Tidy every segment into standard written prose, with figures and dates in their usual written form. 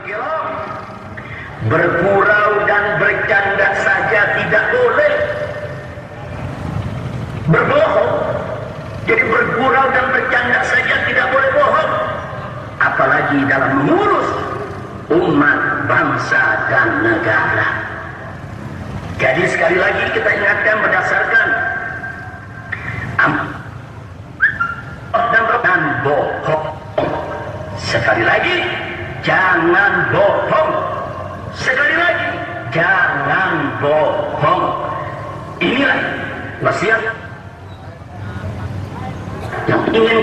kiram, bergurau dan bercanda saja tidak boleh. Berbohong, jadi bergurau dan bercanda saja tidak boleh bohong, apalagi dalam mengurus umat, bangsa dan negara. Jadi sekali lagi kita ingatkan berdasarkan dan bohong. Sekali lagi, jangan bohong. Sekali lagi, jangan bohong. Inilah wasiat yang ingin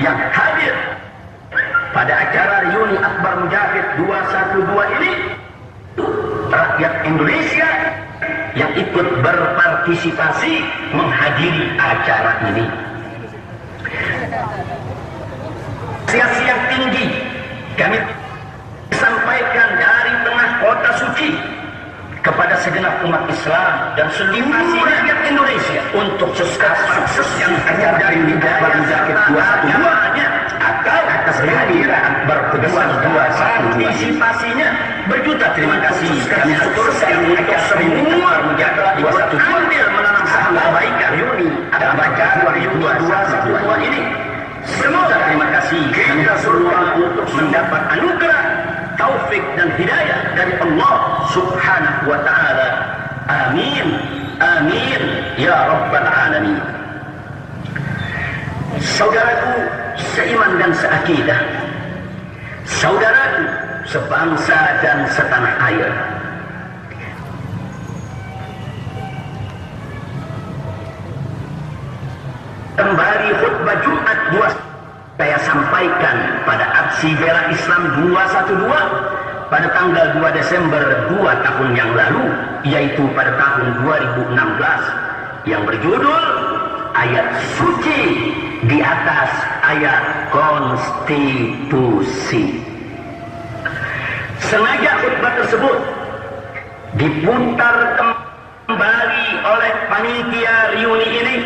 yang hadir pada acara reuni Akbar Mujahid 212 ini, rakyat Indonesia yang ikut berpartisipasi menghadiri acara ini. Apresiasi yang tinggi kami sampaikan dari tengah kota suci kepada segenap umat Islam dan seluruh rakyat Indonesia untuk sukses yang acara ini Akbar Mujahid 212 atau atas kehadiran Akbar Kedua 212 partisipasinya. Berjuta terima kasih kami aturkan untuk semua Mujahid 212 ambil menanam saham kebaikan reuni Akbar 212 ini. Semoga terima kasih kita semua untuk mendapat anugerah, taufik dan hidayah dari Allah Subhanahu wa ta'ala. Amin. Amin. Ya Rabbal Alamin. Saudaraku seiman dan seakidah, saudaraku sebangsa dan setanah air, kembali khutbah Jumat 2 saya sampaikan pada aksi bela Islam 212 pada tanggal 2 Desember 2 tahun yang lalu, yaitu pada tahun 2016, yang berjudul Ayat Suci di atas Ayat Konstitusi. Sengaja khutbah tersebut diputar kembali oleh panitia reuni ini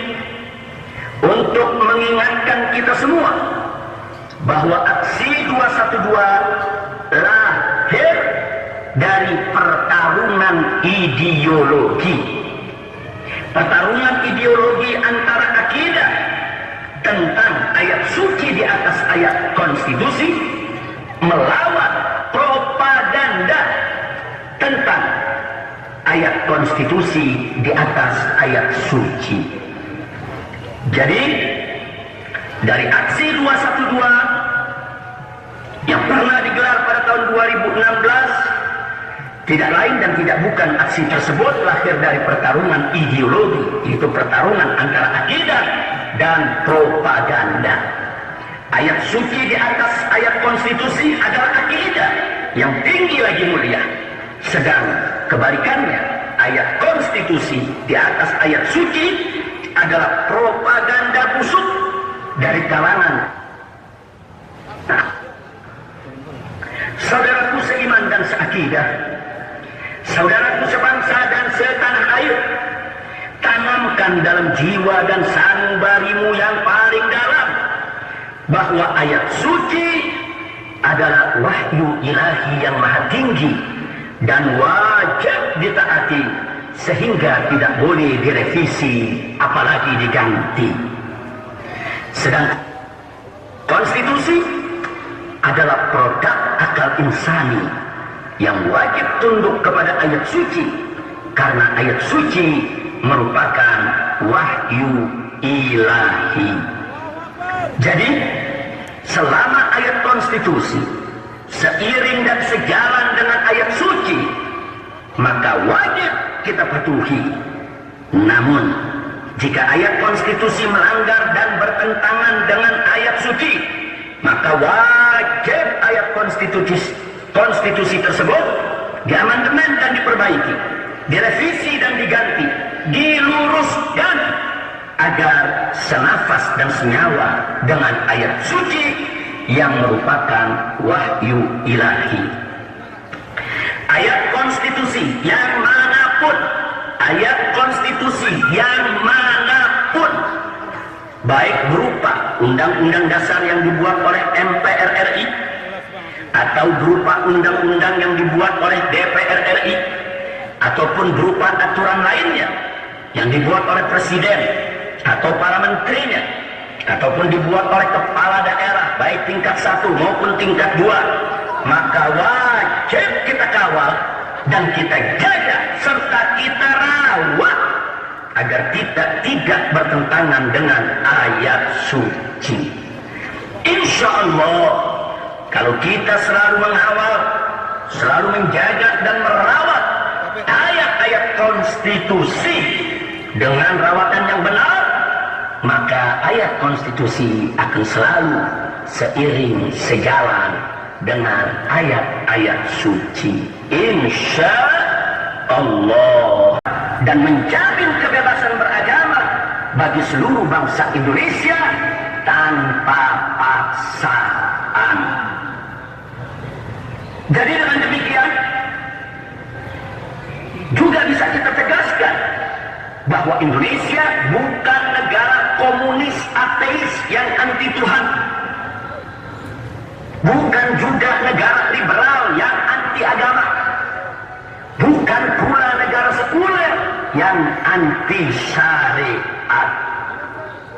untuk mengingatkan kita semua bahwa aksi 212 lahir dari pertarungan ideologi. Pertarungan ideologi antara akidah tentang ayat suci di atas ayat konstitusi melawan propaganda tentang ayat konstitusi di atas ayat suci. Jadi dari aksi 212 yang pernah digelar pada tahun 2016, tidak lain dan tidak bukan aksi tersebut lahir dari pertarungan ideologi, yaitu pertarungan antara akidah dan propaganda. Ayat suci di atas ayat konstitusi adalah akidah yang tinggi lagi mulia, sedang kebalikannya ayat konstitusi di atas ayat suci adalah propaganda busuk dari kalangan. Nah, saudaraku seiman dan seakidah, saudaraku sebangsa dan setanah air, tanamkan dalam jiwa dan sanubarimu yang paling dalam bahwa ayat suci adalah wahyu ilahi yang maha tinggi dan wajib ditaati, sehingga tidak boleh direvisi apalagi diganti. Sedangkan konstitusi adalah produk akal insani yang wajib tunduk kepada ayat suci, karena ayat suci merupakan wahyu ilahi. Jadi selama ayat konstitusi seiring dan sejalan dengan ayat suci, maka wajib kita patuhi. Namun jika ayat konstitusi melanggar dan bertentangan dengan ayat suci, maka wajib ayat konstitusi tersebut diamandemen dan diperbaiki, direvisi dan diganti, diluruskan agar senafas dan senyawa dengan ayat suci yang merupakan wahyu ilahi. Ayat konstitusi yang manapun, ayat konstitusi yang manapun, baik berupa undang-undang dasar yang dibuat oleh MPR RI atau berupa undang-undang yang dibuat oleh DPR RI, ataupun berupa aturan lainnya yang dibuat oleh presiden atau para menterinya, ataupun dibuat oleh kepala daerah baik tingkat 1 maupun tingkat 2, maka wajib kita kawal dan kita jaga serta kita rawat agar kita tidak bertentangan dengan ayat suci. Insya Allah, kalau kita selalu mengawal, selalu menjaga dan merawat ayat-ayat konstitusi dengan rawatan yang benar, maka ayat konstitusi akan selalu seiring sejalan dengan ayat-ayat suci. Insya Allah. Dan menjamin kebebasan beragama bagi seluruh bangsa Indonesia tanpa paksaan. Jadi dengan demikian juga bisa kita tegaskan bahwa Indonesia bukan negara komunis ateis yang anti Tuhan, bukan juga negara liberal yang anti agama, bukan pula negara sekuler yang anti syariat.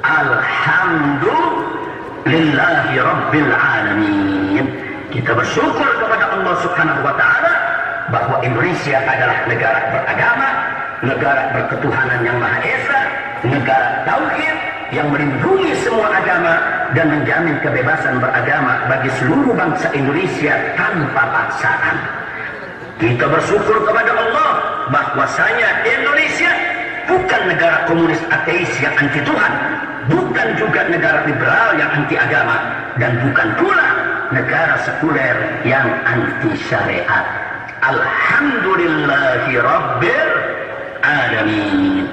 Alhamdulillahi Rabbil Alamin. Kita bersyukur kepada Allah Subhanahu wa Ta'ala bahwa Indonesia adalah negara beragama, negara berketuhanan yang Maha Esa, negara tauhid yang melindungi semua agama dan menjamin kebebasan beragama bagi seluruh bangsa Indonesia tanpa paksaan. Kita bersyukur kepada Allah bahwasanya Indonesia bukan negara komunis ateis yang anti Tuhan, bukan juga negara liberal yang anti agama, dan bukan pula negara sekuler yang anti syariat. Alhamdulillahi Rabbil Alamin.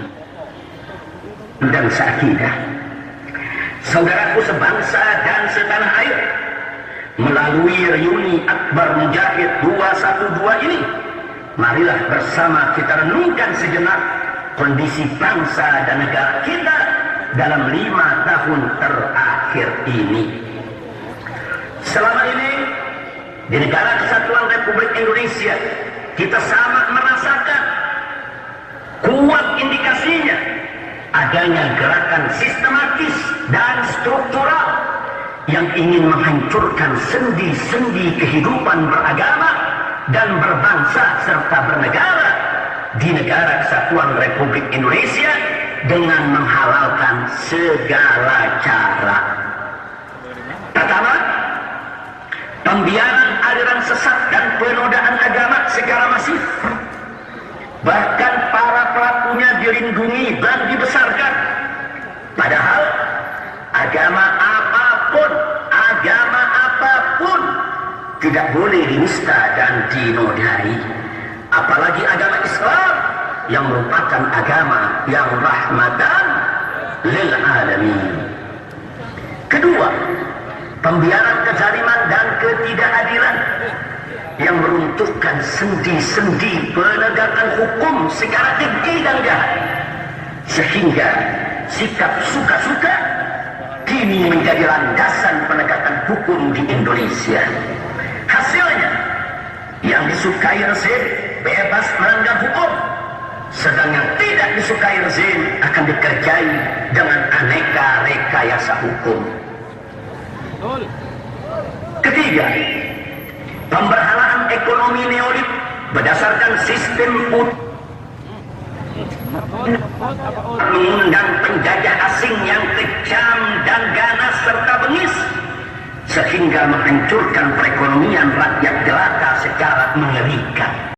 Dan seakidah, saudaraku sebangsa dan setanah air, melalui reuni Akbar Mujahid 212 ini, marilah bersama kita renungkan sejenak kondisi bangsa dan negara kita dalam 5 tahun terakhir ini. Selama ini di negara Kesatuan Republik Indonesia kita sama merasakan kuat indikasinya adanya gerakan sistematis dan struktural yang ingin menghancurkan sendi-sendi kehidupan beragama dan berbangsa serta bernegara di negara Kesatuan Republik Indonesia dengan menghalalkan segala cara. Pertama, pembiaran aliran sesat dan penodaan agama secara masif. Bahkan para pelakunya dilindungi dan dibesarkan. Padahal agama apapun tidak boleh dinista dan dinodai. Apalagi agama Islam yang merupakan agama yang rahmatan lil alamin. Kedua, pembiaran kezaliman dan ketidakadilan yang meruntuhkan sendi-sendi penegakan hukum secara keji dan jahat, sehingga sikap suka-suka kini menjadi landasan penegakan hukum di Indonesia. Hasilnya, yang disukai rezim bebas melanggar hukum, sedang yang tidak disukai rezim akan dikerjai dengan aneka rekayasa hukum. Ketiga, pemberhalaan ekonomi neolib berdasarkan sistem mengundang penjajah asing yang kejam dan ganas serta bengis, sehingga menghancurkan perekonomian rakyat jelata secara mengerikan.